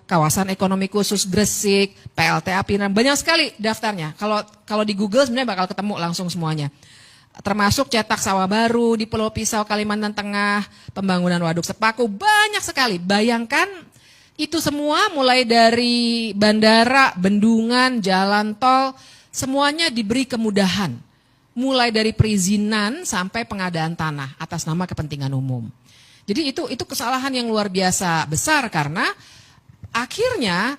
kawasan ekonomi khusus Gresik, PLTA Pinang, banyak sekali daftarnya. Kalau di Google sebenarnya bakal ketemu langsung semuanya. Termasuk cetak sawah baru di Pulau Pisau, Kalimantan Tengah, pembangunan waduk Sepaku, banyak sekali. Bayangkan itu semua mulai dari bandara, bendungan, jalan tol, semuanya diberi kemudahan. Mulai dari perizinan sampai pengadaan tanah atas nama kepentingan umum. Jadi itu kesalahan yang luar biasa besar karena akhirnya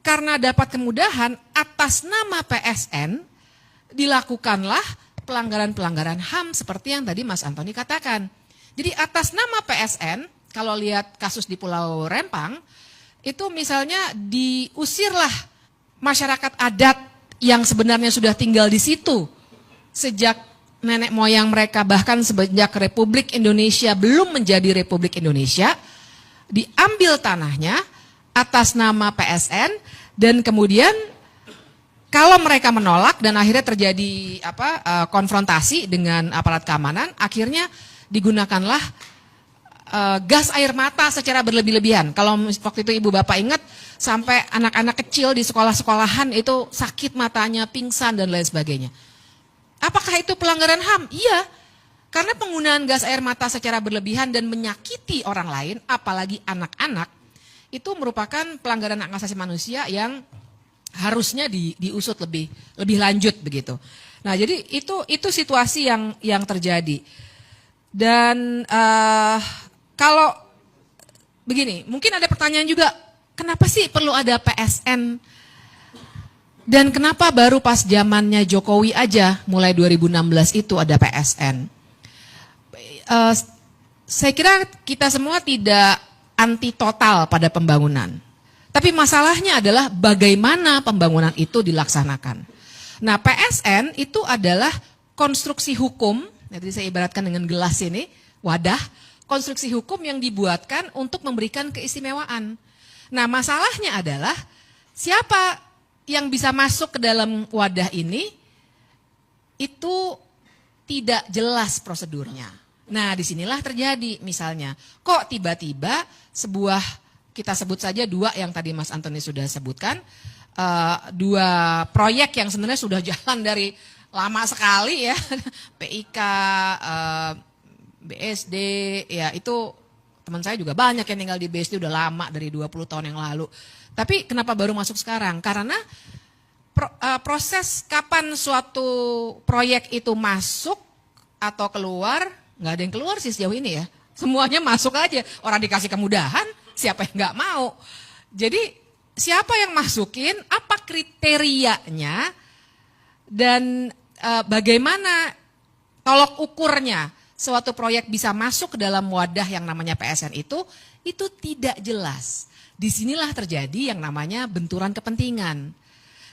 karena dapat kemudahan atas nama PSN dilakukanlah pelanggaran-pelanggaran HAM seperti yang tadi Mas Antoni katakan. Jadi atas nama PSN, kalau lihat kasus di Pulau Rempang, itu misalnya diusirlah masyarakat adat yang sebenarnya sudah tinggal di situ sejak nenek moyang mereka, bahkan sejak Republik Indonesia belum menjadi Republik Indonesia, diambil tanahnya atas nama PSN dan kemudian kalau mereka menolak dan akhirnya terjadi konfrontasi dengan aparat keamanan, akhirnya digunakanlah gas air mata secara berlebih-lebihan. Kalau waktu itu ibu bapak ingat, sampai anak-anak kecil di sekolah-sekolahan itu sakit matanya, pingsan dan lain sebagainya. Apakah itu pelanggaran HAM? Iya, karena penggunaan gas air mata secara berlebihan dan menyakiti orang lain, apalagi anak-anak, itu merupakan pelanggaran hak asasi manusia yang harusnya diusut lebih lanjut begitu. Nah, jadi itu situasi yang terjadi. Dan kalau begini, mungkin ada pertanyaan juga, kenapa sih perlu ada PSN? Dan kenapa baru pas zamannya Jokowi aja, mulai 2016 itu ada PSN? Saya kira kita semua tidak anti total pada pembangunan. Tapi masalahnya adalah bagaimana pembangunan itu dilaksanakan. Nah, PSN itu adalah konstruksi hukum, jadi saya ibaratkan dengan gelas ini, wadah, konstruksi hukum yang dibuatkan untuk memberikan keistimewaan. Nah, masalahnya adalah siapa yang bisa masuk ke dalam wadah ini, itu tidak jelas prosedurnya. Nah, disinilah terjadi misalnya, kok tiba-tiba kita sebut saja dua yang tadi Mas Antoni sudah sebutkan, dua proyek yang sebenarnya sudah jalan dari lama sekali ya, PIK, BSD, ya itu teman saya juga banyak yang tinggal di BSD udah lama dari 20 tahun yang lalu. Tapi kenapa baru masuk sekarang? Karena proses kapan suatu proyek itu masuk atau keluar, nggak ada yang keluar sih sejauh ini ya. Semuanya masuk aja, orang dikasih kemudahan, siapa yang nggak mau. Jadi siapa yang masukin, apa kriterianya, dan bagaimana tolok ukurnya suatu proyek bisa masuk ke dalam wadah yang namanya PSN itu tidak jelas. Disinilah terjadi yang namanya benturan kepentingan.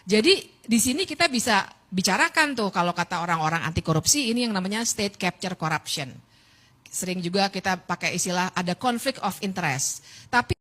Jadi di sini kita bisa bicarakan tuh kalau kata orang-orang anti korupsi ini yang namanya state capture corruption. Sering juga kita pakai istilah ada conflict of interest. Tapi